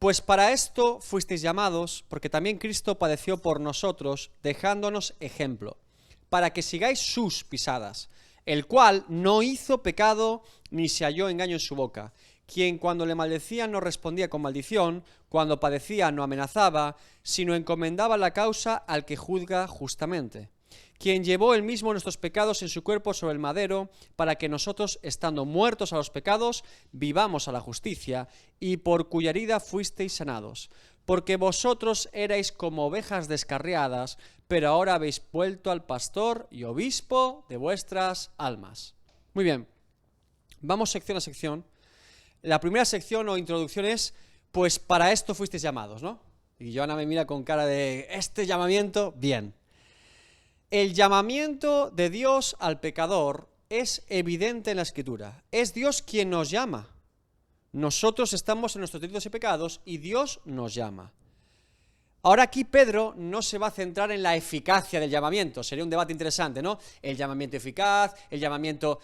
Pues para esto fuisteis llamados, porque también Cristo padeció por nosotros, dejándonos ejemplo, para que sigáis sus pisadas, el cual no hizo pecado ni se halló engaño en su boca, quien cuando le maldecían no respondía con maldición, cuando padecía no amenazaba, sino encomendaba la causa al que juzga justamente, quien llevó él mismo nuestros pecados en su cuerpo sobre el madero, para que nosotros, estando muertos a los pecados, vivamos a la justicia, y por cuya herida fuisteis sanados. Porque vosotros erais como ovejas descarriadas, pero ahora habéis vuelto al pastor y obispo de vuestras almas. Muy bien, vamos sección a sección. La primera sección o introducción es, pues para esto fuisteis llamados, ¿no? Y Joana me mira con cara de, este llamamiento, bien. El llamamiento de Dios al pecador es evidente en la Escritura. Es Dios quien nos llama. Nosotros estamos en nuestros delitos y pecados y Dios nos llama. Ahora aquí Pedro no se va a centrar en la eficacia del llamamiento. Sería un debate interesante, ¿no? El llamamiento eficaz, el llamamiento...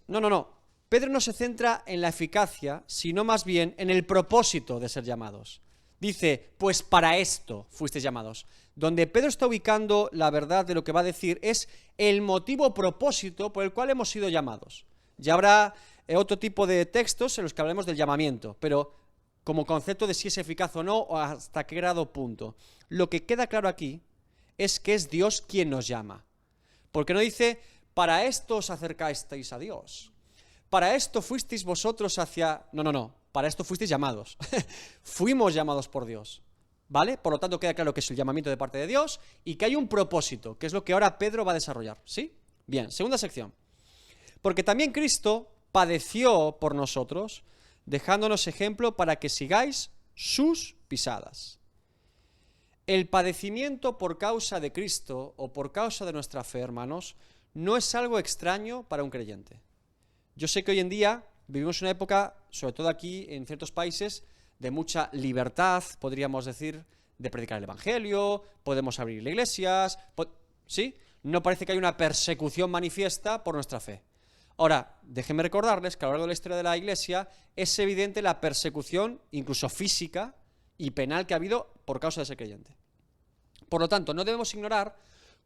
No. Pedro no se centra en la eficacia, sino más bien en el propósito de ser llamados. Dice, pues para esto fuisteis llamados. Donde Pedro está ubicando la verdad de lo que va a decir es el motivo propósito por el cual hemos sido llamados. Ya habrá otro tipo de textos en los que hablaremos del llamamiento, pero como concepto de si es eficaz o no, o hasta qué grado, punto. Lo que queda claro aquí es que es Dios quien nos llama. Porque no dice, para esto os acercasteis a Dios. Para esto fuisteis vosotros hacia... No. Para esto fuisteis llamados. Fuimos llamados por Dios. ¿Vale? Por lo tanto, queda claro que es el llamamiento de parte de Dios y que hay un propósito, que es lo que ahora Pedro va a desarrollar. ¿Sí? Bien, segunda sección. Porque también Cristo padeció por nosotros, dejándonos ejemplo para que sigáis sus pisadas. El padecimiento por causa de Cristo o por causa de nuestra fe, hermanos, no es algo extraño para un creyente. Yo sé que hoy en día vivimos una época, sobre todo aquí en ciertos países, de mucha libertad, podríamos decir, de predicar el Evangelio, podemos abrir iglesias, ¿sí? No parece que haya una persecución manifiesta por nuestra fe. Ahora, déjenme recordarles que a lo largo de la historia de la Iglesia es evidente la persecución, incluso física y penal, que ha habido por causa de ser creyente. Por lo tanto, no debemos ignorar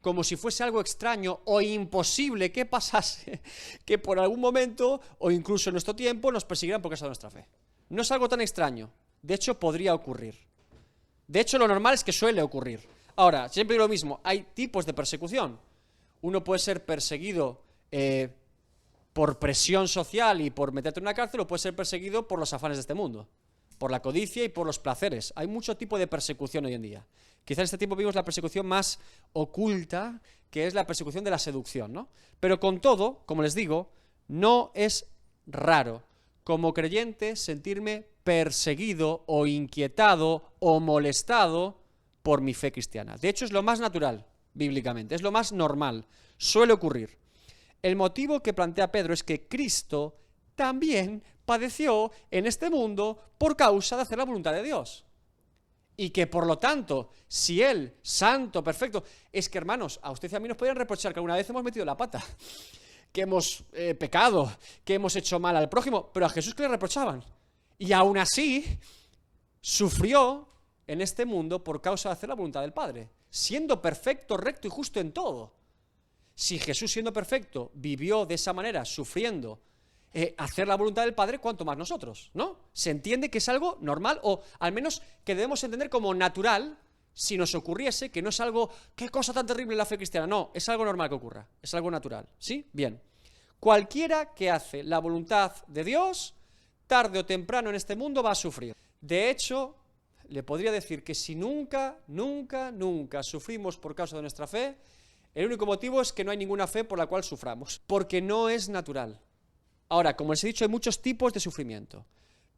como si fuese algo extraño o imposible que pasase, que por algún momento o incluso en nuestro tiempo nos persiguieran por causa de nuestra fe. No es algo tan extraño, de hecho podría ocurrir. De hecho lo normal es que suele ocurrir. Ahora, siempre digo lo mismo, hay tipos de persecución. Uno puede ser perseguido por presión social y por meterte en una cárcel, o puede ser perseguido por los afanes de este mundo, por la codicia y por los placeres. Hay mucho tipo de persecución hoy en día. Quizás en este tiempo vimos la persecución más oculta, que es la persecución de la seducción, ¿no? Pero con todo, como les digo, no es raro, como creyente, sentirme perseguido o inquietado o molestado por mi fe cristiana. De hecho, es lo más natural, bíblicamente, es lo más normal, suele ocurrir. El motivo que plantea Pedro es que Cristo también padeció en este mundo por causa de hacer la voluntad de Dios. Y que por lo tanto, si Él, santo, perfecto, es que hermanos, a usted y a mí nos podrían reprochar que alguna vez hemos metido la pata, que hemos pecado, que hemos hecho mal al prójimo, pero a Jesús que le reprochaban. Y aún así, sufrió en este mundo por causa de hacer la voluntad del Padre, siendo perfecto, recto y justo en todo. Si Jesús, siendo perfecto, vivió de esa manera, sufriendo, hacer la voluntad del Padre, cuanto más nosotros, ¿no? Se entiende que es algo normal, o al menos que debemos entender como natural, si nos ocurriese, que no es algo, qué cosa tan terrible la fe cristiana, no, es algo normal que ocurra, es algo natural, ¿sí? Bien. Cualquiera que hace la voluntad de Dios, tarde o temprano en este mundo va a sufrir. De hecho, le podría decir que si nunca sufrimos por causa de nuestra fe, el único motivo es que no hay ninguna fe por la cual suframos, porque no es natural. Ahora, como les he dicho, hay muchos tipos de sufrimiento,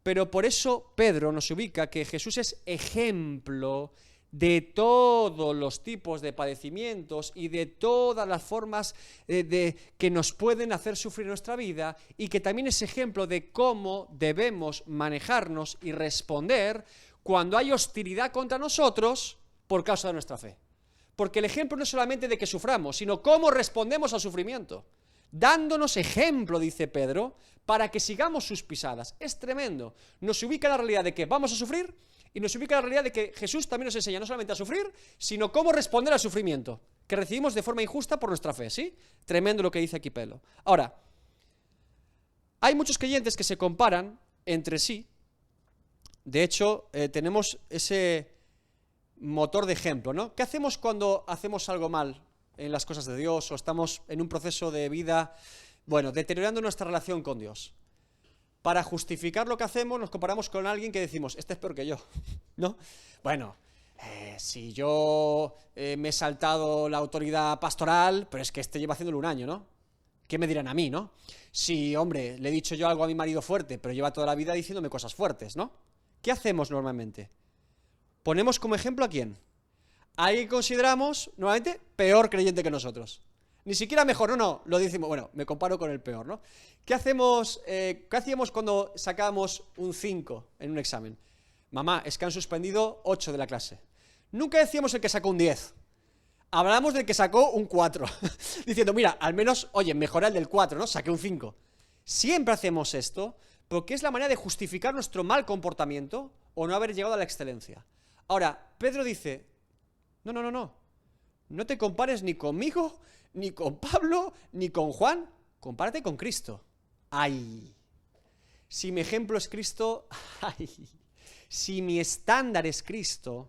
pero por eso Pedro nos ubica que Jesús es ejemplo de todos los tipos de padecimientos y de todas las formas que nos pueden hacer sufrir nuestra vida, y que también es ejemplo de cómo debemos manejarnos y responder cuando hay hostilidad contra nosotros por causa de nuestra fe. Porque el ejemplo no es solamente de que suframos, sino cómo respondemos al sufrimiento. Dándonos ejemplo, dice Pedro, para que sigamos sus pisadas. Es tremendo. Nos ubica la realidad de que vamos a sufrir y nos ubica la realidad de que Jesús también nos enseña no solamente a sufrir, sino cómo responder al sufrimiento que recibimos de forma injusta por nuestra fe, ¿sí? Tremendo lo que dice aquí Pedro. Ahora, hay muchos creyentes que se comparan entre sí. De hecho, tenemos ese motor de ejemplo, ¿no? ¿Qué hacemos cuando hacemos algo mal en las cosas de Dios o estamos en un proceso de vida, bueno, deteriorando nuestra relación con Dios? Para justificar lo que hacemos, nos comparamos con alguien que decimos, este es peor que yo, ¿no? Bueno, si yo me he saltado la autoridad pastoral, pero es que este lleva haciéndolo un año, ¿no? ¿Qué me dirán a mí, no? Si, hombre, le he dicho yo algo a mi marido fuerte, pero lleva toda la vida diciéndome cosas fuertes, ¿no? ¿Qué hacemos normalmente? ¿Ponemos como ejemplo a quién? A alguien que consideramos, normalmente, peor creyente que nosotros. Ni siquiera mejor, no, lo decimos, bueno, me comparo con el peor, ¿no? ¿Qué hacíamos cuando sacábamos un 5 en un examen? Mamá, es que han suspendido 8 de la clase. Nunca decíamos el que sacó un 10. Hablamos del que sacó un 4. Diciendo, mira, al menos, oye, mejora el del 4, ¿no? Saqué un 5. Siempre hacemos esto porque es la manera de justificar nuestro mal comportamiento o no haber llegado a la excelencia. Ahora, Pedro dice, no. No te compares ni conmigo, ni con Pablo, ni con Juan. Compárate con Cristo. ¡Ay! Si mi ejemplo es Cristo, ¡ay! Si mi estándar es Cristo,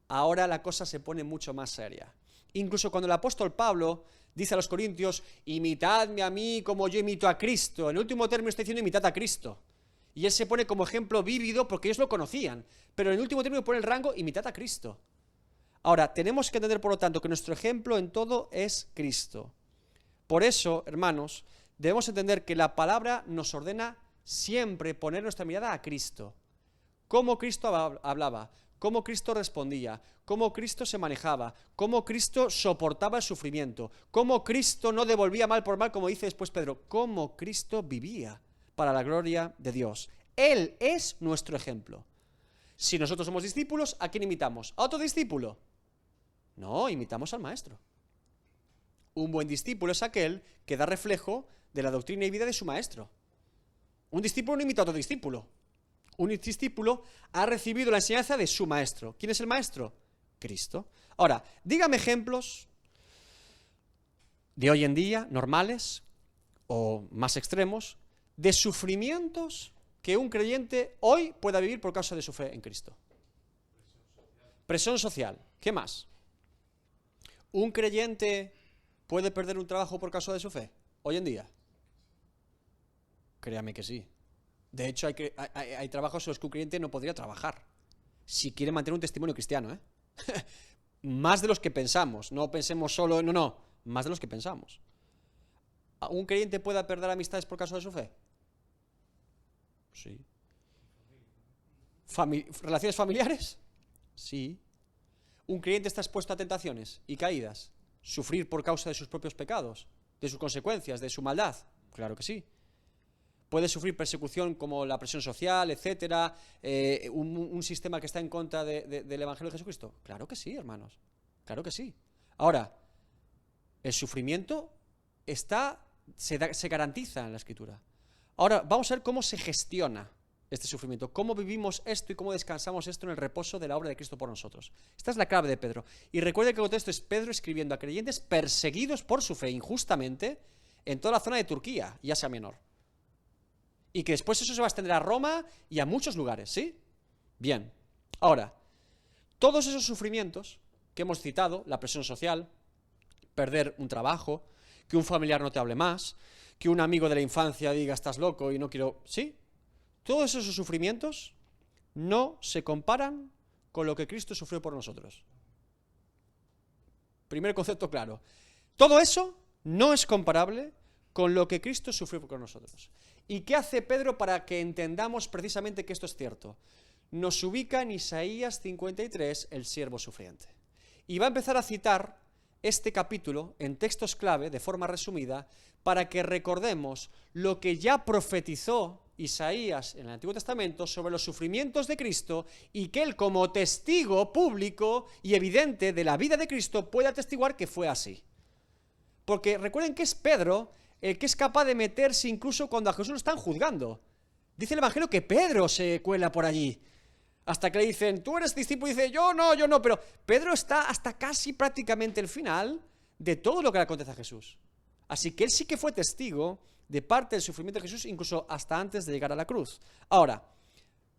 ahora la cosa se pone mucho más seria. Incluso cuando el apóstol Pablo dice a los corintios, imitadme a mí como yo imito a Cristo. En el último término está diciendo imitad a Cristo. Y él se pone como ejemplo vívido porque ellos lo conocían. Pero en el último término pone el rango, imitad a Cristo. Ahora, tenemos que entender, por lo tanto, que nuestro ejemplo en todo es Cristo. Por eso, hermanos, debemos entender que la palabra nos ordena siempre poner nuestra mirada a Cristo. Cómo Cristo hablaba, cómo Cristo respondía, cómo Cristo se manejaba, cómo Cristo soportaba el sufrimiento, cómo Cristo no devolvía mal por mal, como dice después Pedro, cómo Cristo vivía para la gloria de Dios. Él es nuestro ejemplo. Si nosotros somos discípulos, ¿a quién imitamos? ¿A otro discípulo? No, imitamos al maestro. Un buen discípulo es aquel que da reflejo de la doctrina y vida de su maestro. Un discípulo no imita a otro discípulo. Un discípulo ha recibido la enseñanza de su maestro. ¿Quién es el maestro? Cristo. Ahora, dígame ejemplos de hoy en día, normales o más extremos, de sufrimientos que un creyente hoy pueda vivir por causa de su fe en Cristo. Presión social. ¿Qué más? ¿Un creyente puede perder un trabajo por causa de su fe hoy en día? Créame que sí. De hecho, hay trabajos en los que un creyente no podría trabajar si quiere mantener un testimonio cristiano, ¿eh? Más de los que pensamos. No pensemos solo, no, más de los que pensamos. ¿Un creyente puede perder amistades por causa de su fe? Sí. ¿Relaciones familiares? Sí. ¿Un creyente está expuesto a tentaciones y caídas? ¿Sufrir por causa de sus propios pecados? ¿De sus consecuencias? ¿De su maldad? Claro que sí. ¿Puede sufrir persecución como la presión social, etcétera? ¿Un sistema que está en contra del Evangelio de Jesucristo? Claro que sí, hermanos. Claro que sí. Ahora, el sufrimiento se garantiza en la Escritura. Ahora, vamos a ver cómo se gestiona este sufrimiento, cómo vivimos esto y cómo descansamos esto en el reposo de la obra de Cristo por nosotros. Esta es la clave de Pedro. Y recuerde que el contexto es Pedro escribiendo a creyentes perseguidos por su fe injustamente en toda la zona de Turquía y Asia Menor. Y que después eso se va a extender a Roma y a muchos lugares, ¿sí? Bien. Ahora, todos esos sufrimientos que hemos citado, la presión social, perder un trabajo, que un familiar no te hable más, que un amigo de la infancia diga estás loco y no quiero... ¿Sí? Todos esos sufrimientos no se comparan con lo que Cristo sufrió por nosotros. Primer concepto claro. Todo eso no es comparable con lo que Cristo sufrió por nosotros. ¿Y qué hace Pedro para que entendamos precisamente que esto es cierto? Nos ubica en Isaías 53, el siervo sufriente. Y va a empezar a citar este capítulo en textos clave, de forma resumida, para que recordemos lo que ya profetizó Isaías en el Antiguo Testamento sobre los sufrimientos de Cristo y que él, como testigo público y evidente de la vida de Cristo, puede atestiguar que fue así. Porque recuerden que es Pedro el que es capaz de meterse incluso cuando a Jesús lo están juzgando. Dice el Evangelio que Pedro se cuela por allí. Hasta que le dicen, tú eres discípulo, y dice, yo no, pero Pedro está hasta casi prácticamente el final de todo lo que le acontece a Jesús. Así que él sí que fue testigo de parte del sufrimiento de Jesús, incluso hasta antes de llegar a la cruz. Ahora,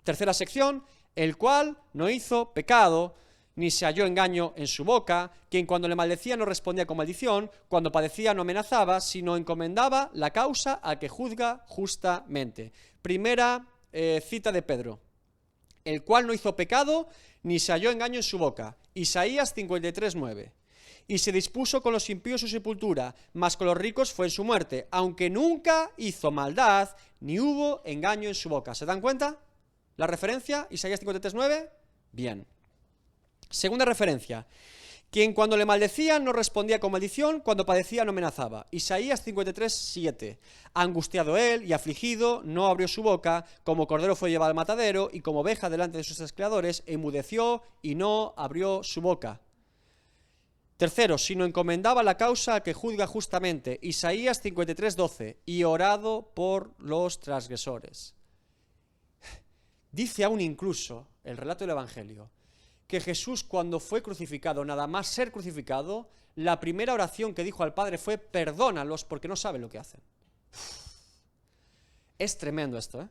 tercera sección, el cual no hizo pecado, ni se halló engaño en su boca, quien cuando le maldecía no respondía con maldición, cuando padecía no amenazaba, sino encomendaba la causa al que juzga justamente. Primera cita de Pedro. El cual no hizo pecado, ni se halló engaño en su boca. Isaías 53:9. Y se dispuso con los impíos su sepultura, mas con los ricos fue en su muerte, aunque nunca hizo maldad, ni hubo engaño en su boca. ¿Se dan cuenta? ¿La referencia? Isaías 53:9. Bien. Segunda referencia. Quien cuando le maldecían no respondía con maldición, cuando padecía no amenazaba. Isaías 53:7. Angustiado él y afligido, no abrió su boca, como cordero fue llevado al matadero, y como oveja delante de sus criadores, enmudeció y no abrió su boca. Tercero, sino encomendaba la causa que juzga justamente. Isaías 53:12. Y orado por los transgresores. Dice aún incluso el relato del Evangelio que Jesús, cuando fue crucificado, nada más ser crucificado, la primera oración que dijo al Padre fue: perdónalos porque no saben lo que hacen. Es tremendo esto, ¿eh?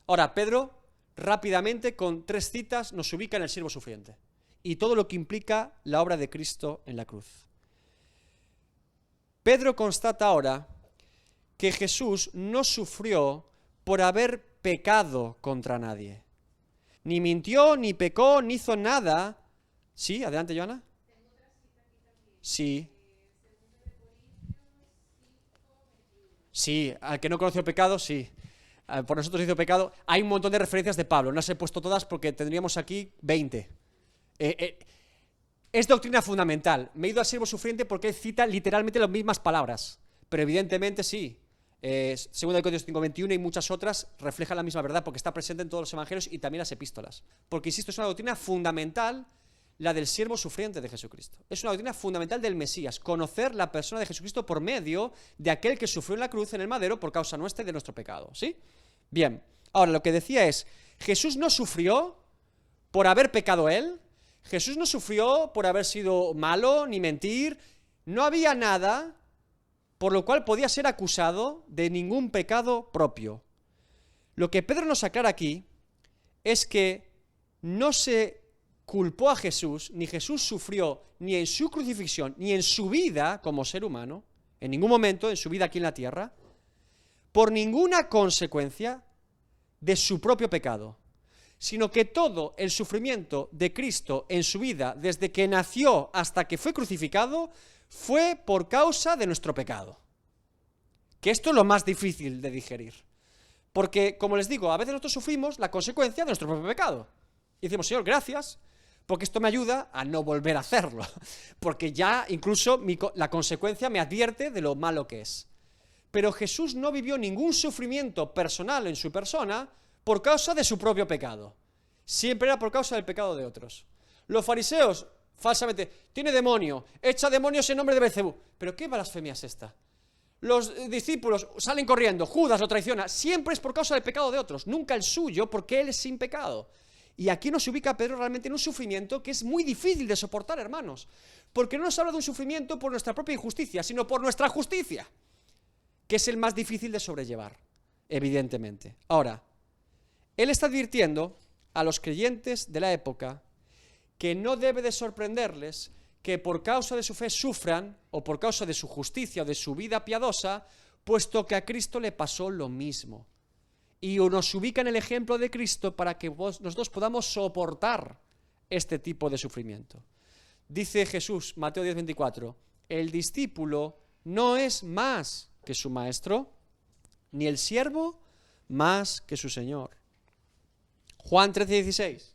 Ahora, Pedro, rápidamente, con 3 citas, nos ubica en el siervo sufriente y todo lo que implica la obra de Cristo en la cruz. Pedro constata ahora que Jesús no sufrió por haber pecado contra nadie. Ni mintió, ni pecó, ni hizo nada. Sí, adelante, Joana. Sí. Sí, al que no conoció pecado, sí. Por nosotros hizo pecado. Hay un montón de referencias de Pablo. No las he puesto todas porque tendríamos aquí 20. Es doctrina fundamental. Me he ido al siervo sufriente porque él cita literalmente las mismas palabras. Pero evidentemente sí. Segunda de Corintios 5:21 y muchas otras reflejan la misma verdad porque está presente en todos los evangelios y también las epístolas. Porque, insisto, es una doctrina fundamental la del siervo sufriente de Jesucristo. Es una doctrina fundamental del Mesías, conocer la persona de Jesucristo por medio de aquel que sufrió en la cruz, en el madero, por causa nuestra y de nuestro pecado. ¿Sí? Bien, ahora lo que decía es, Jesús no sufrió por haber pecado él, Jesús no sufrió por haber sido malo ni mentir, no había nada por lo cual podía ser acusado de ningún pecado propio. Lo que Pedro nos aclara aquí es que no se culpó a Jesús, ni Jesús sufrió ni en su crucifixión, ni en su vida como ser humano, en ningún momento en su vida aquí en la tierra, por ninguna consecuencia de su propio pecado, sino que todo el sufrimiento de Cristo en su vida, desde que nació hasta que fue crucificado, fue por causa de nuestro pecado. Que esto es lo más difícil de digerir. Porque, como les digo, a veces nosotros sufrimos la consecuencia de nuestro propio pecado. Y decimos, Señor, gracias, porque esto me ayuda a no volver a hacerlo. Porque ya incluso la consecuencia me advierte de lo malo que es. Pero Jesús no vivió ningún sufrimiento personal en su persona por causa de su propio pecado. Siempre era por causa del pecado de otros. Los fariseos, falsamente, tiene demonio, echa demonios en nombre de Beelzebú. ¿Pero qué blasfemia es esta? Los discípulos salen corriendo, Judas lo traiciona, siempre es por causa del pecado de otros, nunca el suyo, porque él es sin pecado. Y aquí nos ubica Pedro realmente en un sufrimiento que es muy difícil de soportar, hermanos, porque no nos habla de un sufrimiento por nuestra propia injusticia, sino por nuestra justicia, que es el más difícil de sobrellevar, evidentemente. Ahora, él está advirtiendo a los creyentes de la época que no debe de sorprenderles que por causa de su fe sufran, o por causa de su justicia o de su vida piadosa, puesto que a Cristo le pasó lo mismo. Y nos ubica en el ejemplo de Cristo para que nosotros podamos soportar este tipo de sufrimiento. Dice Jesús, Mateo 10:24, el discípulo no es más que su maestro, ni el siervo más que su señor. Juan 13:16,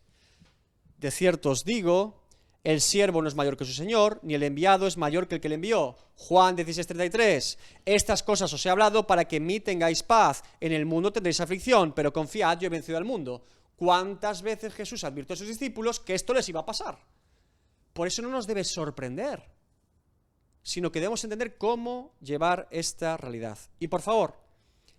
de cierto os digo, el siervo no es mayor que su señor, ni el enviado es mayor que el que le envió. Juan 16:33, estas cosas os he hablado para que en mí tengáis paz. En el mundo tendréis aflicción, pero confiad, yo he vencido al mundo. ¿Cuántas veces Jesús advirtió a sus discípulos que esto les iba a pasar? Por eso no nos debe sorprender, sino que debemos entender cómo llevar esta realidad. Y por favor,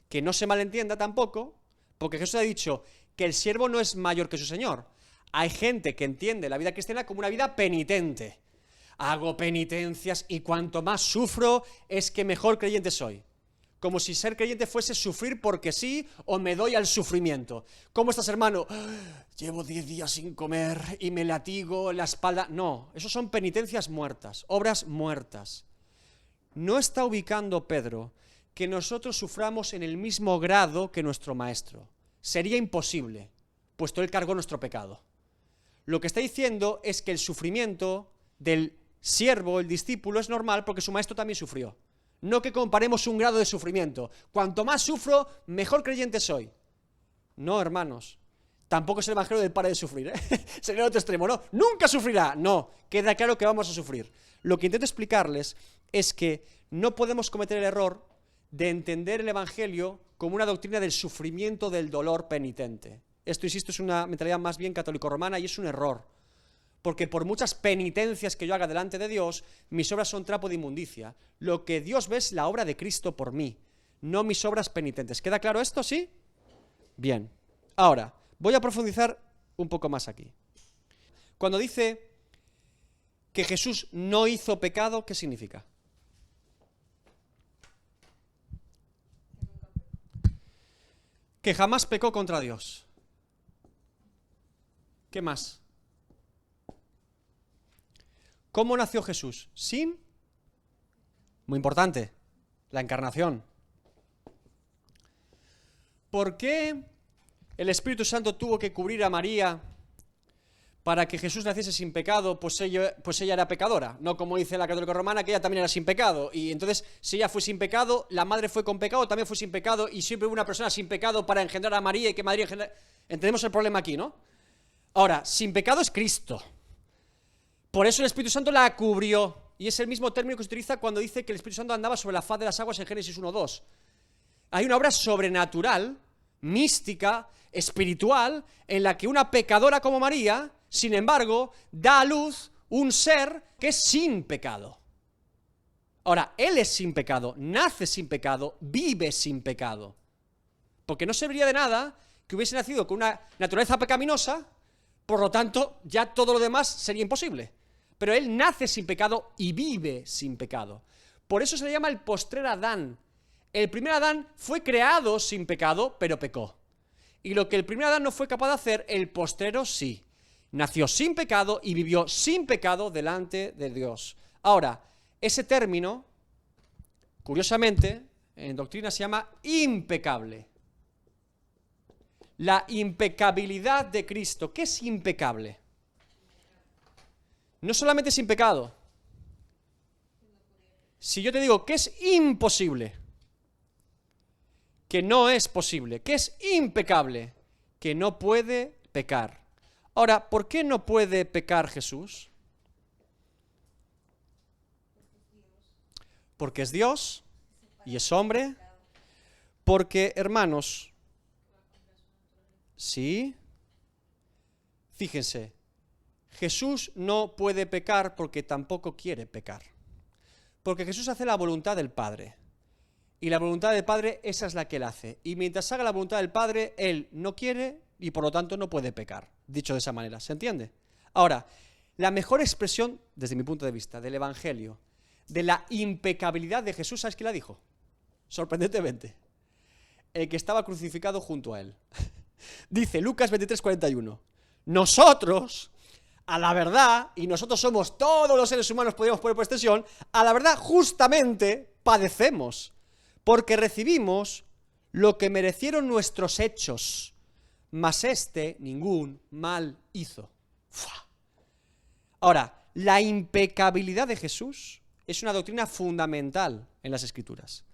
que no se malentienda tampoco, porque Jesús ha dicho que el siervo no es mayor que su señor. Hay gente que entiende la vida cristiana como una vida penitente. Hago penitencias y cuanto más sufro es que mejor creyente soy. Como si ser creyente fuese sufrir porque sí o me doy al sufrimiento. ¿Cómo estás, hermano? Llevo 10 días sin comer y me latigo la espalda. No, eso son penitencias muertas, obras muertas. No está ubicando Pedro que nosotros suframos en el mismo grado que nuestro maestro. Sería imposible, puesto él cargó nuestro pecado. Lo que está diciendo es que el sufrimiento del siervo, el discípulo, es normal porque su maestro también sufrió. No que comparemos un grado de sufrimiento. Cuanto más sufro, mejor creyente soy. No, hermanos. Tampoco es el evangelio del pare de sufrir, Sería el otro extremo, ¿no? Nunca sufrirá. No, queda claro que vamos a sufrir. Lo que intento explicarles es que no podemos cometer el error de entender el evangelio como una doctrina del sufrimiento, del dolor penitente. Esto, insisto, es una mentalidad más bien católico-romana y es un error. Porque por muchas penitencias que yo haga delante de Dios, mis obras son trapo de inmundicia. Lo que Dios ve es la obra de Cristo por mí, no mis obras penitentes. ¿Queda claro esto, sí? Bien. Ahora, voy a profundizar un poco más aquí. Cuando dice que Jesús no hizo pecado, ¿qué significa? Que jamás pecó contra Dios. ¿Qué más? ¿Cómo nació Jesús? Sin, muy importante, la encarnación. ¿Por qué el Espíritu Santo tuvo que cubrir a María para que Jesús naciese sin pecado? Pues ella era pecadora, no como dice la católica romana, que ella también era sin pecado. Y entonces, si ella fue sin pecado, la madre fue con pecado, también fue sin pecado, y siempre hubo una persona sin pecado para engendrar a María y que María engendra... Entendemos el problema aquí, ¿no? Ahora, sin pecado es Cristo. Por eso el Espíritu Santo la cubrió. Y es el mismo término que se utiliza cuando dice que el Espíritu Santo andaba sobre la faz de las aguas en Génesis 1:2. Hay una obra sobrenatural, mística, espiritual, en la que una pecadora como María, sin embargo, da a luz un ser que es sin pecado. Ahora, él es sin pecado, nace sin pecado, vive sin pecado. Porque no serviría de nada que hubiese nacido con una naturaleza pecaminosa, por lo tanto, ya todo lo demás sería imposible. Pero él nace sin pecado y vive sin pecado. Por eso se le llama el postrer Adán. El primer Adán fue creado sin pecado, pero pecó. Y lo que el primer Adán no fue capaz de hacer, el postrero sí. Nació sin pecado y vivió sin pecado delante de Dios. Ahora, ese término, curiosamente, en doctrina se llama impecable. La impecabilidad de Cristo. ¿Qué es impecable? No solamente es sin pecado. Si yo te digo que es imposible, que no es posible, que es impecable, que no puede pecar. Ahora, ¿por qué no puede pecar Jesús? Porque es Dios y es hombre. Porque, hermanos, sí, fíjense, Jesús no puede pecar porque tampoco quiere pecar. Porque Jesús hace la voluntad del Padre. Y la voluntad del Padre, esa es la que él hace. Y mientras haga la voluntad del Padre, él no quiere y por lo tanto no puede pecar. Dicho de esa manera, ¿se entiende? Ahora, la mejor expresión, desde mi punto de vista, del Evangelio, de la impecabilidad de Jesús, ¿sabes quién la dijo? Sorprendentemente. El que estaba crucificado junto a él. Dice Lucas 23:41. Nosotros, a la verdad, y nosotros somos todos los seres humanos, podríamos poner por extensión, a la verdad justamente padecemos, porque recibimos lo que merecieron nuestros hechos, mas este ningún mal hizo. ¡Fua! Ahora, la impecabilidad de Jesús es una doctrina fundamental en las Escrituras.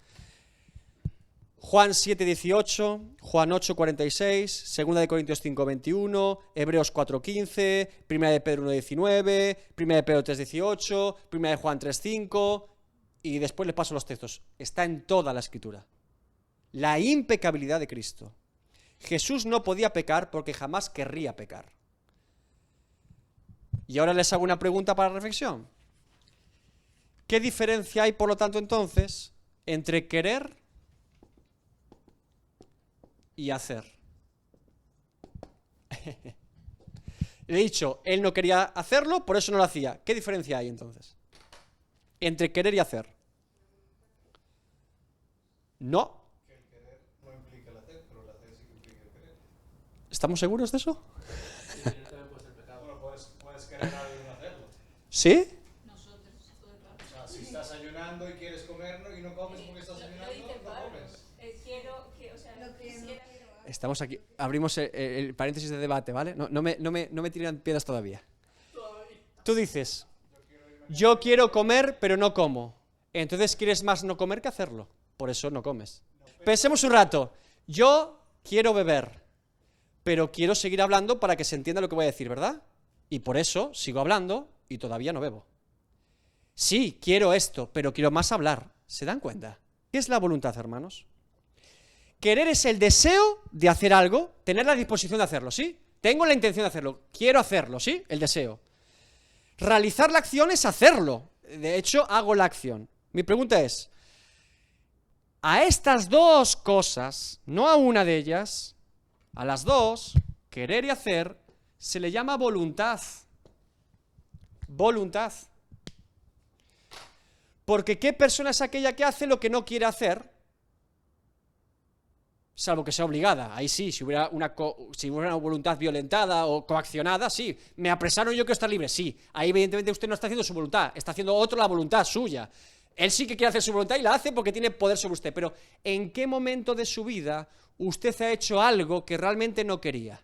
Juan 7:18, Juan 8:46, 2 Corintios 5:21, Hebreos 4:15, 1 de Pedro 1:19, 1 de Pedro 3:18, 1 de Juan 3:5, y después les paso los textos. Está en toda la Escritura. La impecabilidad de Cristo. Jesús no podía pecar porque jamás querría pecar. Y ahora les hago una pregunta para reflexión. ¿Qué diferencia hay, por lo tanto, entonces, entre querer y hacer? Le he dicho, él no quería hacerlo, por eso no lo hacía. ¿Qué diferencia hay entonces entre querer y hacer? No. Que el querer no implica el hacer, pero el hacer sí que implica el querer. ¿Estamos seguros de eso? Bueno, puedes querer algo y no hacerlo. ¿Sí? O sea, si estás ayunando y quieres comer y no comes porque estás ayunando, no comes. Estamos aquí, abrimos el paréntesis de debate, ¿vale? No me tiran piedras todavía. Tú dices, yo quiero comer, pero no como. Entonces quieres más no comer que hacerlo. Por eso no comes. Pensemos un rato. Yo quiero beber, pero quiero seguir hablando para que se entienda lo que voy a decir, ¿verdad? Y por eso sigo hablando y todavía no bebo. Sí, quiero esto, pero quiero más hablar. ¿Se dan cuenta? ¿Qué es la voluntad, hermanos? Querer es el deseo de hacer algo, tener la disposición de hacerlo, ¿sí? Tengo la intención de hacerlo, quiero hacerlo, ¿sí? El deseo. Realizar la acción es hacerlo. De hecho, hago la acción. Mi pregunta es, a estas dos cosas, no a una de ellas, a las dos, querer y hacer, se le llama voluntad. Voluntad. Porque ¿qué persona es aquella que hace lo que no quiere hacer? Salvo que sea obligada. Ahí sí, si hubiera una voluntad violentada o coaccionada, sí. Me apresaron, yo quiero estar libre, sí. Ahí evidentemente usted no está haciendo su voluntad, está haciendo otro la voluntad suya. Él sí que quiere hacer su voluntad y la hace porque tiene poder sobre usted. Pero ¿en qué momento de su vida usted ha hecho algo que realmente no quería?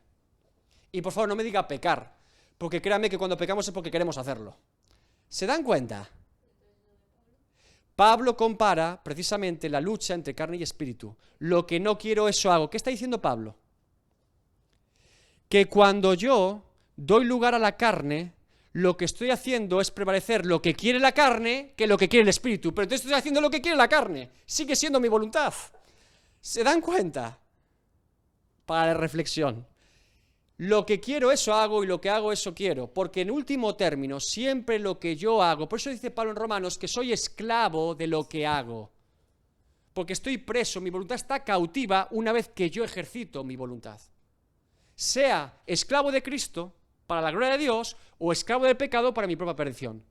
Y por favor no me diga pecar, porque créanme que cuando pecamos es porque queremos hacerlo. ¿Se dan cuenta? Pablo compara precisamente la lucha entre carne y espíritu. Lo que no quiero, eso hago. ¿Qué está diciendo Pablo? Que cuando yo doy lugar a la carne, lo que estoy haciendo es prevalecer lo que quiere la carne que lo que quiere el espíritu. Pero entonces estoy haciendo lo que quiere la carne. Sigue siendo mi voluntad. ¿Se dan cuenta? Para la reflexión. Lo que quiero, eso hago, y lo que hago, eso quiero. Porque en último término, siempre lo que yo hago, por eso dice Pablo en Romanos, que soy esclavo de lo que hago. Porque estoy preso, mi voluntad está cautiva una vez que yo ejercito mi voluntad. Sea esclavo de Cristo, para la gloria de Dios, o esclavo del pecado para mi propia perdición.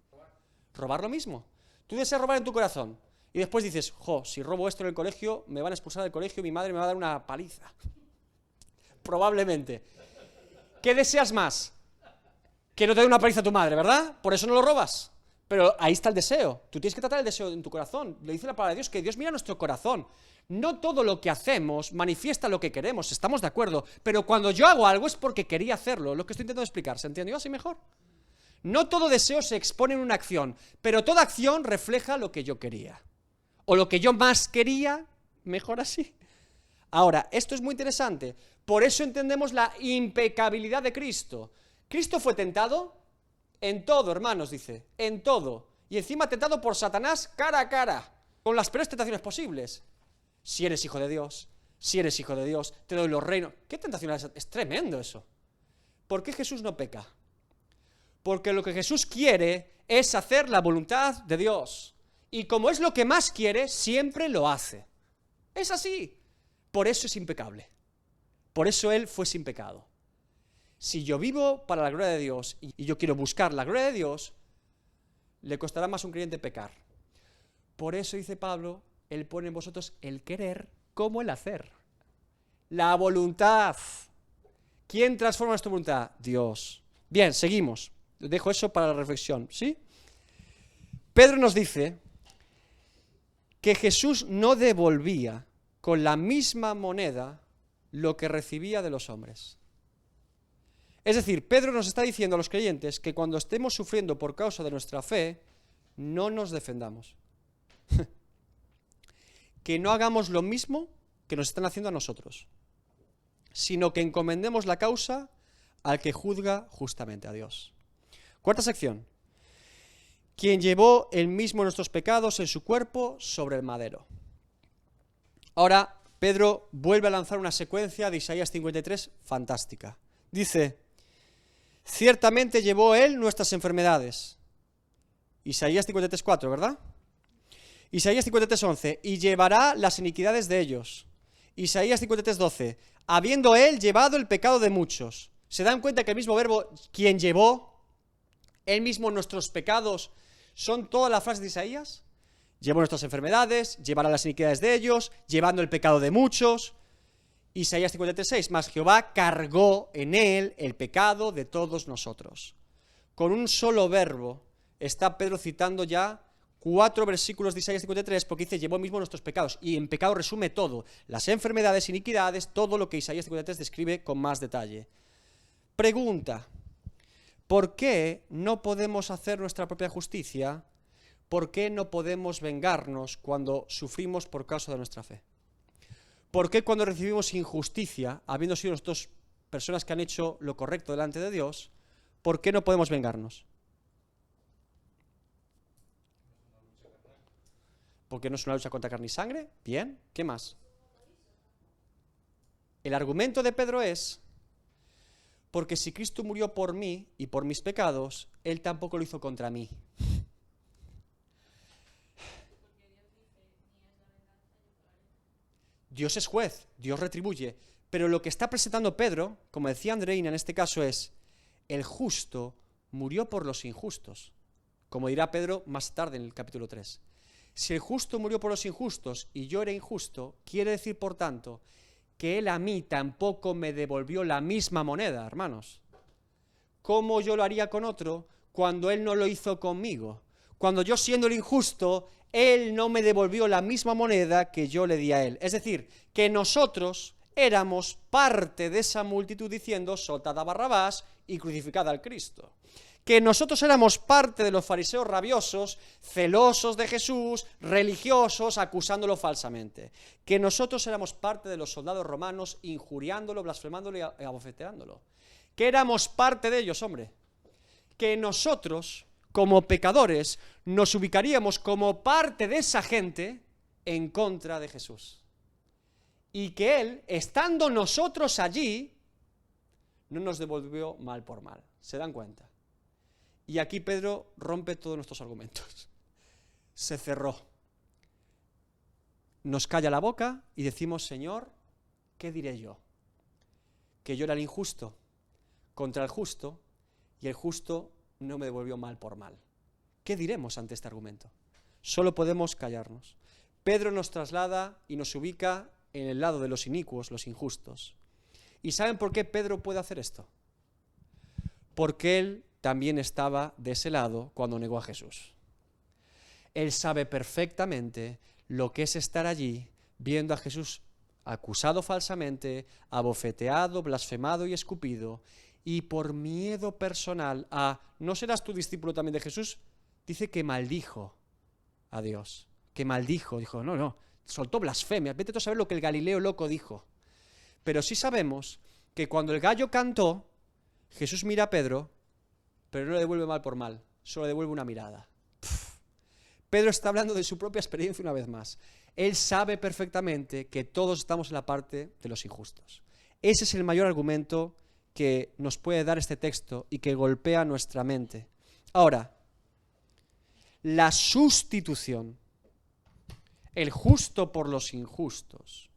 Robar lo mismo. Tú deseas robar en tu corazón, y después dices, si robo esto en el colegio, me van a expulsar del colegio, mi madre me va a dar una paliza. Probablemente. ¿Qué deseas más? Que no te dé una paliza a tu madre, ¿verdad? Por eso no lo robas. Pero ahí está el deseo. Tú tienes que tratar el deseo en tu corazón. Le dice la palabra de Dios que Dios mira nuestro corazón. No todo lo que hacemos manifiesta lo que queremos, estamos de acuerdo. Pero cuando yo hago algo es porque quería hacerlo. Lo que estoy intentando explicar, ¿se entendió así mejor? No todo deseo se expone en una acción, pero toda acción refleja lo que yo quería. O lo que yo más quería, mejor así. Ahora, esto es muy interesante. Por eso entendemos la impecabilidad de Cristo. Cristo fue tentado en todo, hermanos, dice, en todo. Y encima tentado por Satanás cara a cara, con las peores tentaciones posibles. Si eres hijo de Dios, te doy los reinos. ¿Qué tentación es? Es tremendo eso. ¿Por qué Jesús no peca? Porque lo que Jesús quiere es hacer la voluntad de Dios. Y como es lo que más quiere, siempre lo hace. Es así. Por eso es impecable. Por eso Él fue sin pecado. Si yo vivo para la gloria de Dios y yo quiero buscar la gloria de Dios, le costará más a un creyente pecar. Por eso dice Pablo, Él pone en vosotros el querer como el hacer. La voluntad. ¿Quién transforma nuestra voluntad? Dios. Bien, seguimos. Dejo eso para la reflexión, ¿sí? Pedro nos dice que Jesús no devolvía con la misma moneda lo que recibía de los hombres. Es decir, Pedro nos está diciendo a los creyentes que cuando estemos sufriendo por causa de nuestra fe, no nos defendamos. Que no hagamos lo mismo que nos están haciendo a nosotros, sino que encomendemos la causa al que juzga justamente, a Dios. Cuarta sección. Quien llevó él mismo nuestros pecados en su cuerpo sobre el madero. Ahora, Pedro vuelve a lanzar una secuencia de Isaías 53 fantástica. Dice, ciertamente llevó él nuestras enfermedades. Isaías 53:4, ¿verdad? Isaías 53:11, y llevará las iniquidades de ellos. Isaías 53:12, habiendo él llevado el pecado de muchos. ¿Se dan cuenta que el mismo verbo, quien llevó, él mismo nuestros pecados, son todas las frases de Isaías? Llevó nuestras enfermedades, llevará las iniquidades de ellos, llevando el pecado de muchos. Isaías 53:6, mas Jehová cargó en él el pecado de todos nosotros. Con un solo verbo está Pedro citando ya 4 versículos de Isaías 53, porque dice, llevó mismo nuestros pecados, y en pecado resume todo, las enfermedades, iniquidades, todo lo que Isaías 53 describe con más detalle. Pregunta, ¿por qué no podemos hacer nuestra propia justicia? ¿Por qué no podemos vengarnos cuando sufrimos por causa de nuestra fe? ¿Por qué cuando recibimos injusticia, habiendo sido nosotros personas que han hecho lo correcto delante de Dios, por qué no podemos vengarnos? Porque no es una lucha contra carne y sangre. Bien, ¿qué más? El argumento de Pedro es, porque si Cristo murió por mí y por mis pecados, Él tampoco lo hizo contra mí. Dios es juez, Dios retribuye, pero lo que está presentando Pedro, como decía Andreina en este caso, es, el justo murió por los injustos, como dirá Pedro más tarde en el capítulo 3. Si el justo murió por los injustos y yo era injusto, quiere decir, por tanto, que Él a mí tampoco me devolvió la misma moneda, hermanos. ¿Cómo yo lo haría con otro cuando Él no lo hizo conmigo? Cuando yo, siendo el injusto, Él no me devolvió la misma moneda que yo le di a Él. Es decir, que nosotros éramos parte de esa multitud diciendo, soltad a Barrabás y crucificad al Cristo. Que nosotros éramos parte de los fariseos rabiosos, celosos de Jesús, religiosos, acusándolo falsamente. Que nosotros éramos parte de los soldados romanos, injuriándolo, blasfemándolo y abofeteándolo. Que éramos parte de ellos, hombre. Que nosotros, como pecadores, nos ubicaríamos como parte de esa gente en contra de Jesús. Y que Él, estando nosotros allí, no nos devolvió mal por mal. ¿Se dan cuenta? Y aquí Pedro rompe todos nuestros argumentos. Se cerró. Nos calla la boca y decimos, Señor, ¿qué diré yo? Que yo era el injusto contra el justo y el justo no me devolvió mal por mal. ¿Qué diremos ante este argumento? Solo podemos callarnos. Pedro nos traslada y nos ubica en el lado de los inicuos, los injustos. ¿Y saben por qué Pedro puede hacer esto? Porque él también estaba de ese lado cuando negó a Jesús. Él sabe perfectamente lo que es estar allí viendo a Jesús acusado falsamente, abofeteado, blasfemado y escupido, y por miedo personal a ¿no serás tu discípulo también de Jesús? Dice que maldijo a Dios, que maldijo, dijo, no, soltó blasfemia, vete tú a saber lo que el Galileo loco dijo. Pero sí sabemos que cuando el gallo cantó, Jesús mira a Pedro, pero no le devuelve mal por mal, solo le devuelve una mirada. Pedro está hablando de su propia experiencia una vez más. Él sabe perfectamente que todos estamos en la parte de los injustos. Ese es el mayor argumento que nos puede dar este texto y que golpea nuestra mente. Ahora, la sustitución, el justo por los injustos,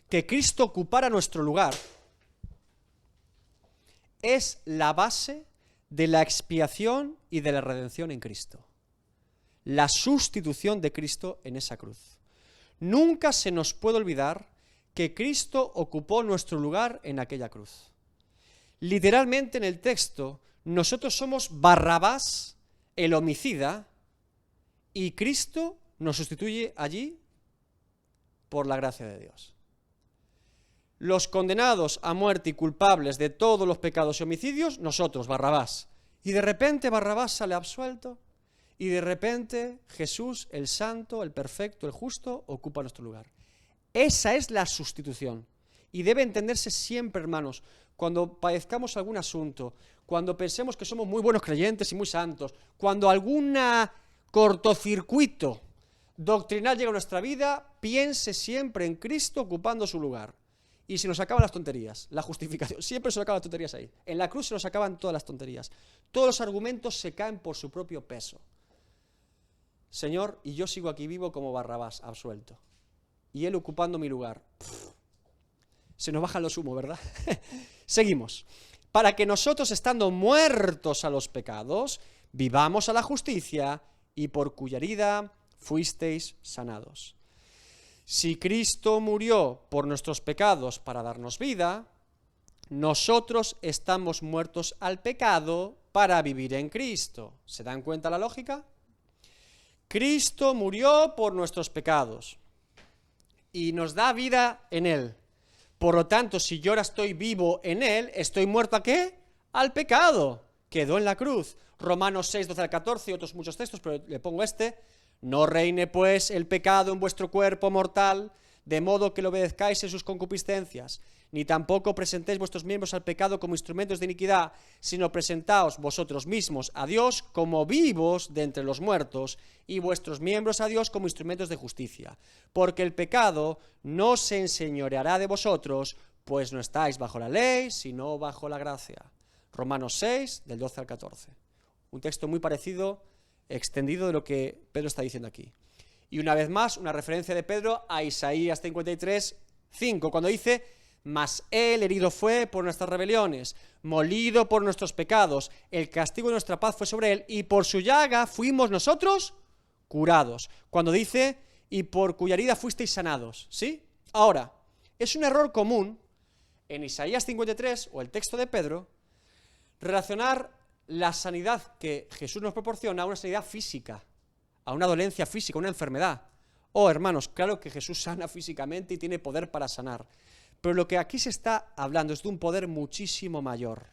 que Cristo ocupara nuestro lugar, es la base de la expiación y de la redención en Cristo. La sustitución de Cristo en esa cruz. Nunca se nos puede olvidar que Cristo ocupó nuestro lugar en aquella cruz. Literalmente en el texto, nosotros somos Barrabás, el homicida, y Cristo nos sustituye allí por la gracia de Dios. Los condenados a muerte y culpables de todos los pecados y homicidios, nosotros, Barrabás. Y de repente Barrabás sale absuelto y de repente Jesús, el santo, el perfecto, el justo, ocupa nuestro lugar. Esa es la sustitución. Y debe entenderse siempre, hermanos, cuando padezcamos algún asunto, cuando pensemos que somos muy buenos creyentes y muy santos, cuando algún cortocircuito doctrinal llega a nuestra vida, piense siempre en Cristo ocupando su lugar. Y se nos acaban las tonterías, la justificación, siempre se nos acaban las tonterías ahí. En la cruz se nos acaban todas las tonterías. Todos los argumentos se caen por su propio peso. Señor, y yo sigo aquí vivo como Barrabás, absuelto. y él ocupando mi lugar. Se nos bajan los humos, ¿verdad? Seguimos. Para que nosotros, estando muertos a los pecados, vivamos a la justicia, y por cuya herida fuisteis sanados. Si Cristo murió por nuestros pecados para darnos vida, nosotros estamos muertos al pecado para vivir en Cristo. ¿Se dan cuenta la lógica? Cristo murió por nuestros pecados y nos da vida en Él. Por lo tanto, si yo ahora estoy vivo en Él, ¿estoy muerto a qué? Al pecado. Quedó en la cruz. Romanos 6, 12 al 14 y otros muchos textos, pero le pongo este. No reine pues el pecado en vuestro cuerpo mortal, de modo que lo obedezcáis en sus concupiscencias, ni tampoco presentéis vuestros miembros al pecado como instrumentos de iniquidad, sino presentaos vosotros mismos a Dios como vivos de entre los muertos, y vuestros miembros a Dios como instrumentos de justicia. Porque el pecado no se enseñoreará de vosotros, pues no estáis bajo la ley, sino bajo la gracia. Romanos 6, del 12 al 14. Un texto muy parecido, extendido de lo que Pedro está diciendo aquí. Y una vez más, una referencia de Pedro a Isaías 53, 5, cuando dice: mas él herido fue por nuestras rebeliones, molido por nuestros pecados, el castigo de nuestra paz fue sobre él, y por su llaga fuimos nosotros curados. Cuando dice: y por cuya herida fuisteis sanados, ¿sí? Ahora, es un error común en Isaías 53, o el texto de Pedro, relacionar la sanidad que Jesús nos proporciona a una sanidad física, a una dolencia física, una enfermedad. Oh, hermanos, claro que Jesús sana físicamente y tiene poder para sanar, pero lo que aquí se está hablando es de un poder muchísimo mayor.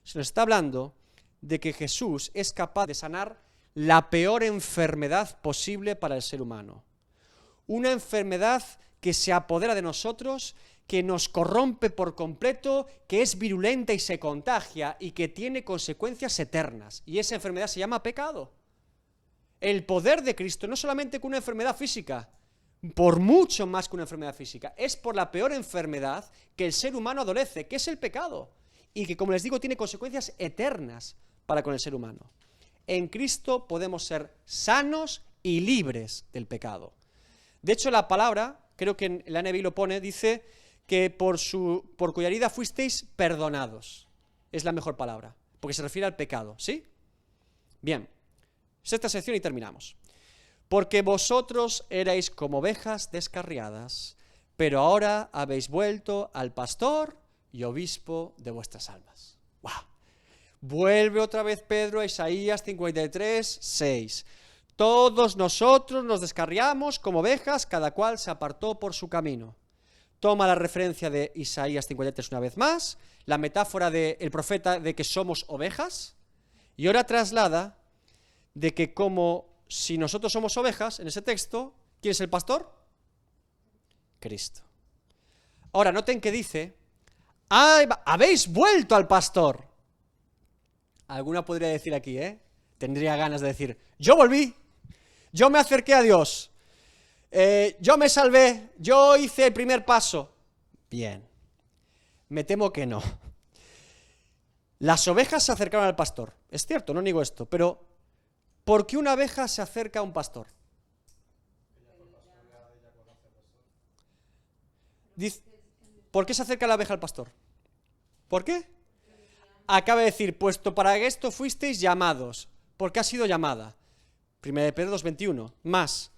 Se nos está hablando de que Jesús es capaz de sanar la peor enfermedad posible para el ser humano. Una enfermedad que se apodera de nosotros, que nos corrompe por completo, que es virulenta y se contagia y que tiene consecuencias eternas. Y esa enfermedad se llama pecado. El poder de Cristo no solamente con una enfermedad física, por mucho más que una enfermedad física, es por la peor enfermedad que el ser humano adolece, que es el pecado, y que, como les digo, tiene consecuencias eternas para con el ser humano. En Cristo podemos ser sanos y libres del pecado. De hecho, la palabra, creo que en la NBI lo pone, dice que por cuya herida fuisteis perdonados. Es la mejor palabra, porque se refiere al pecado, ¿sí? Bien, sexta sección y terminamos. Porque vosotros erais como ovejas descarriadas, pero ahora habéis vuelto al pastor y obispo de vuestras almas. ¡Wow! Vuelve otra vez Pedro a Isaías 53, 6. Todos nosotros nos descarriamos como ovejas, cada cual se apartó por su camino. Toma la referencia de Isaías 53 una vez más, la metáfora del profeta de que somos ovejas, y ahora traslada de que como si nosotros somos ovejas, en ese texto, ¿quién es el pastor? Cristo. Ahora, noten que dice: habéis vuelto al pastor. Alguna podría decir aquí, tendría ganas de decir: yo volví, yo me acerqué a Dios, yo me salvé, yo hice el primer paso. Bien, me temo que no. Las ovejas se acercaron al pastor, es cierto, no niego esto, pero ¿por qué una oveja se acerca a un pastor? ¿Por qué se acerca la oveja al pastor? ¿Por qué? Acaba de decir: puesto para esto fuisteis llamados. ¿Por qué ha sido llamada? 1 de Pedro 2:21. Más.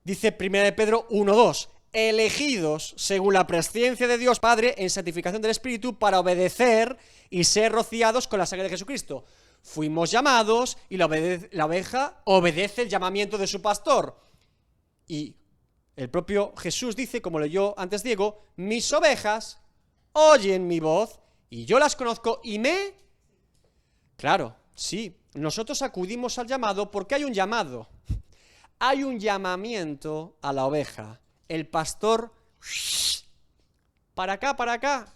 Dice 1 de Pedro 1:2. Elegidos según la presciencia de Dios Padre en santificación del Espíritu para obedecer y ser rociados con la sangre de Jesucristo. Fuimos llamados y la oveja obedece el llamamiento de su pastor. Y el propio Jesús dice, como leyó antes Diego: mis ovejas oyen mi voz y yo las conozco y me... Claro, sí, nosotros acudimos al llamado porque hay un llamado. Hay un llamamiento a la oveja. El pastor, para acá,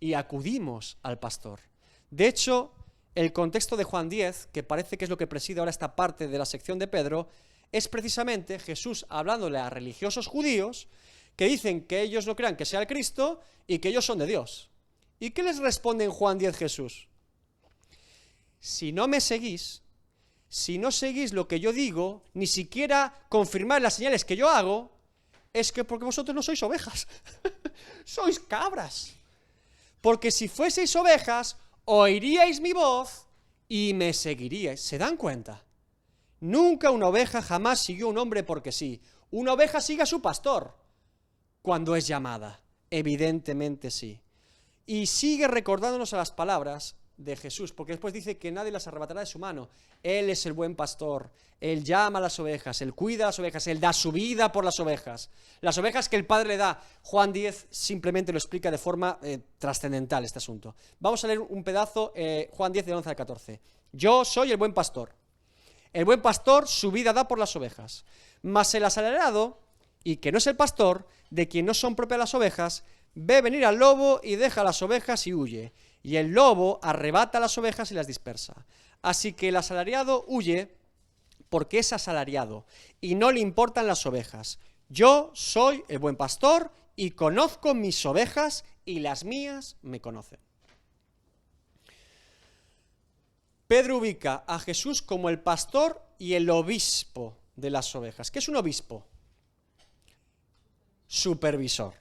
y acudimos al pastor. De hecho, el contexto de Juan 10, que parece que es lo que preside ahora esta parte de la sección de Pedro, es precisamente Jesús hablándole a religiosos judíos que dicen que ellos no crean que sea el Cristo y que ellos son de Dios. ¿Y qué les responde en Juan 10 Jesús? Si no me seguís, si no seguís lo que yo digo, ni siquiera confirmar las señales que yo hago, es que porque vosotros no sois ovejas, sois cabras. Porque si fueseis ovejas, oiríais mi voz y me seguiríais. ¿Se dan cuenta? Nunca una oveja jamás siguió a un hombre porque sí. Una oveja sigue a su pastor cuando es llamada. Evidentemente sí. Y sigue recordándonos a las palabras de Jesús, porque después dice que nadie las arrebatará de su mano. Él es el buen pastor, Él llama a las ovejas, Él cuida a las ovejas, Él da su vida por las ovejas que el Padre le da. Juan 10 simplemente lo explica de forma trascendental este asunto. Vamos a leer un pedazo, Juan 10 de 11 al 14. Yo soy el buen pastor su vida da por las ovejas, mas el asalariado, y que no es el pastor, de quien no son propias las ovejas, ve venir al lobo y deja las ovejas y huye. Y el lobo arrebata las ovejas y las dispersa. Así que el asalariado huye porque es asalariado y no le importan las ovejas. Yo soy el buen pastor y conozco mis ovejas y las mías me conocen. Pedro ubica a Jesús como el pastor y el obispo de las ovejas. ¿Qué es un obispo? Supervisor.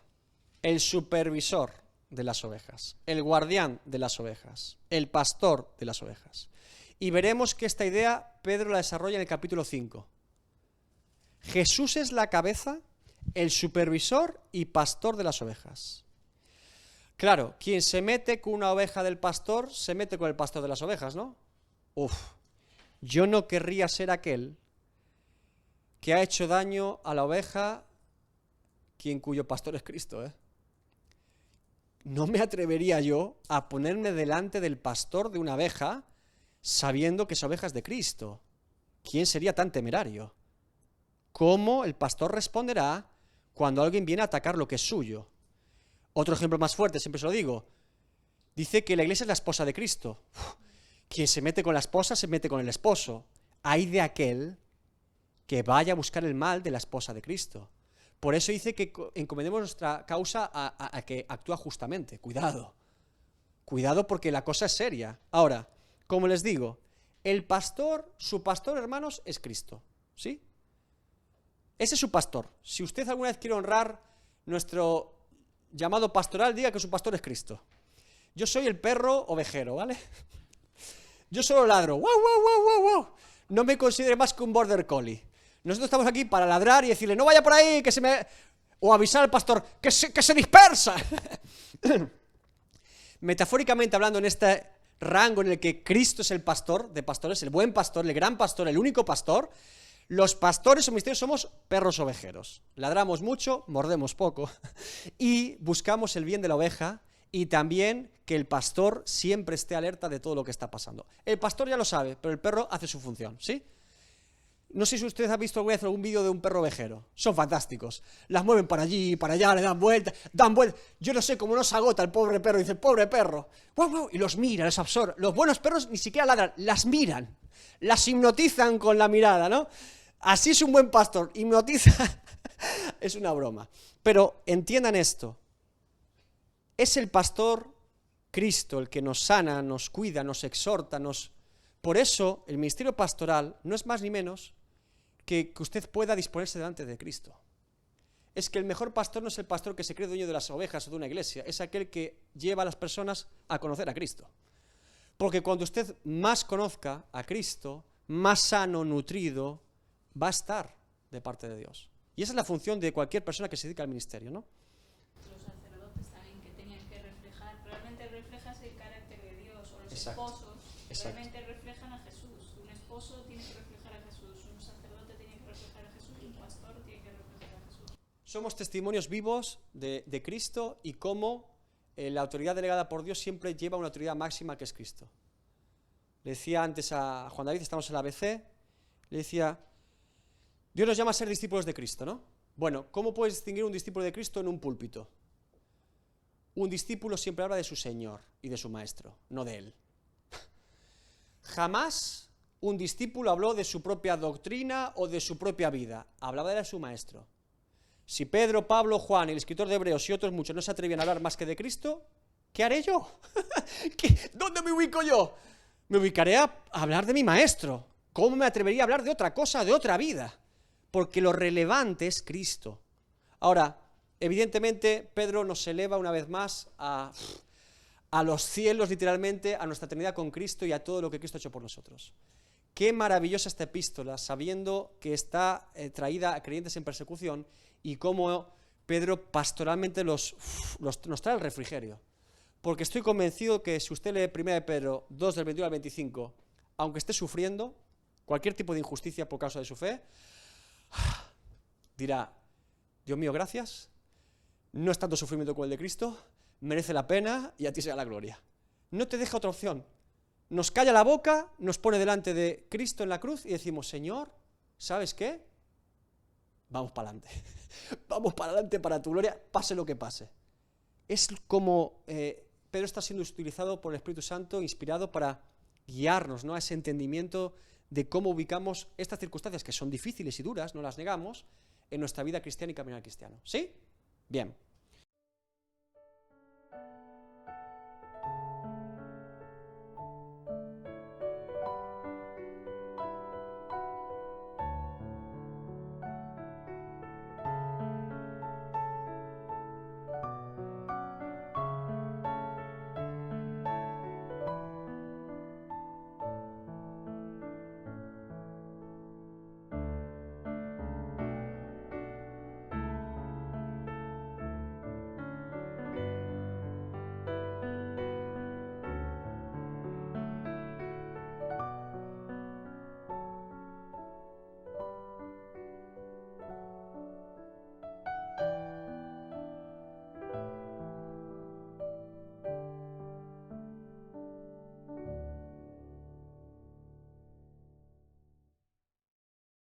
El supervisor de las ovejas, el guardián de las ovejas, el pastor de las ovejas. Y veremos que esta idea Pedro la desarrolla en el capítulo 5. Jesús es la cabeza, el supervisor y pastor de las ovejas. Claro, quien se mete con una oveja del pastor, se mete con el pastor de las ovejas, ¿no? Yo no querría ser aquel que ha hecho daño a la oveja cuyo pastor es Cristo, No me atrevería yo a ponerme delante del pastor de una oveja sabiendo que esa oveja es de Cristo. ¿Quién sería tan temerario? ¿Cómo el pastor responderá cuando alguien viene a atacar lo que es suyo? Otro ejemplo más fuerte, siempre se lo digo. Dice que la iglesia es la esposa de Cristo. Quien se mete con la esposa se mete con el esposo. Hay de aquel que vaya a buscar el mal de la esposa de Cristo. Por eso dice que encomendemos nuestra causa a que actúa justamente. Cuidado. Cuidado porque la cosa es seria. Ahora, como les digo, su pastor, hermanos, es Cristo. ¿Sí? Ese es su pastor. Si usted alguna vez quiere honrar nuestro llamado pastoral, diga que su pastor es Cristo. Yo soy el perro ovejero, ¿vale? Yo solo ladro. ¡Wow, wow, wow, wow, wow! No me considere más que un border collie. Nosotros estamos aquí para ladrar y decirle, no vaya por ahí, que se me... O avisar al pastor, que se dispersa. Metafóricamente hablando, en este rango en el que Cristo es el pastor de pastores, el buen pastor, el gran pastor, el único pastor, los pastores o ministerios somos perros ovejeros. Ladramos mucho, mordemos poco. Y buscamos el bien de la oveja y también que el pastor siempre esté alerta de todo lo que está pasando. El pastor ya lo sabe, pero el perro hace su función, ¿sí? No sé si usted ha visto alguna vez algún vídeo de un perro ovejero. Son fantásticos. Las mueven para allí y para allá, le dan vueltas, dan vueltas. Yo no sé cómo no se agota el pobre perro. Dice, pobre perro. ¡Wow, wow! Y los mira, los absorbe. Los buenos perros ni siquiera ladran, las miran. Las hipnotizan con la mirada, ¿no? Así es un buen pastor. Hipnotiza. Es una broma. Pero entiendan esto. Es el pastor Cristo el que nos sana, nos cuida, nos exhorta, Por eso el ministerio pastoral no es más ni menos que usted pueda disponerse delante de Cristo. Es que el mejor pastor no es el pastor que se cree dueño de las ovejas o de una iglesia, es aquel que lleva a las personas a conocer a Cristo. Porque cuando usted más conozca a Cristo, más sano, nutrido, va a estar de parte de Dios. Y esa es la función de cualquier persona que se dedica al ministerio, ¿no? Los sacerdotes también que tenían que reflejar, realmente reflejas el carácter de Dios, o los esposos realmente reflejan a Jesús. Un esposo tiene que reflejar a Jesús, un sacerdote tiene que reflejar a Jesús, un pastor tiene que reflejar a Jesús. Somos testimonios vivos de Cristo y cómo la autoridad delegada por Dios siempre lleva una autoridad máxima que es Cristo. Le decía antes a Juan David, estamos en la ABC, le decía, Dios nos llama a ser discípulos de Cristo, ¿no? Bueno, ¿cómo puedes distinguir un discípulo de Cristo en un púlpito? Un discípulo siempre habla de su Señor y de su Maestro, no de él. Jamás un discípulo habló de su propia doctrina o de su propia vida, hablaba de su Maestro. Si Pedro, Pablo, Juan, el escritor de Hebreos y otros muchos no se atrevían a hablar más que de Cristo, ¿qué haré yo? ¿Dónde me ubico yo? Me ubicaré a hablar de mi Maestro. ¿Cómo me atrevería a hablar de otra cosa, de otra vida? Porque lo relevante es Cristo. Ahora, evidentemente, Pedro nos eleva una vez más a los cielos, literalmente, a nuestra eternidad con Cristo y a todo lo que Cristo ha hecho por nosotros. Qué maravillosa esta epístola, sabiendo que está traída a creyentes en persecución y cómo Pedro pastoralmente nos trae el refrigerio. Porque estoy convencido que si usted lee 1 de Pedro 2 del 21 al 25, aunque esté sufriendo cualquier tipo de injusticia por causa de su fe, dirá, Dios mío, gracias, no es tanto sufrimiento como el de Cristo, merece la pena y a ti sea la gloria. No te deja otra opción. Nos calla la boca, nos pone delante de Cristo en la cruz y decimos, Señor, ¿sabes qué? Vamos para adelante. Vamos para adelante para tu gloria, pase lo que pase. Es como Pedro está siendo utilizado por el Espíritu Santo, inspirado para guiarnos, ¿no?, a ese entendimiento de cómo ubicamos estas circunstancias que son difíciles y duras, no las negamos, en nuestra vida cristiana y caminar cristiano. ¿Sí? Bien.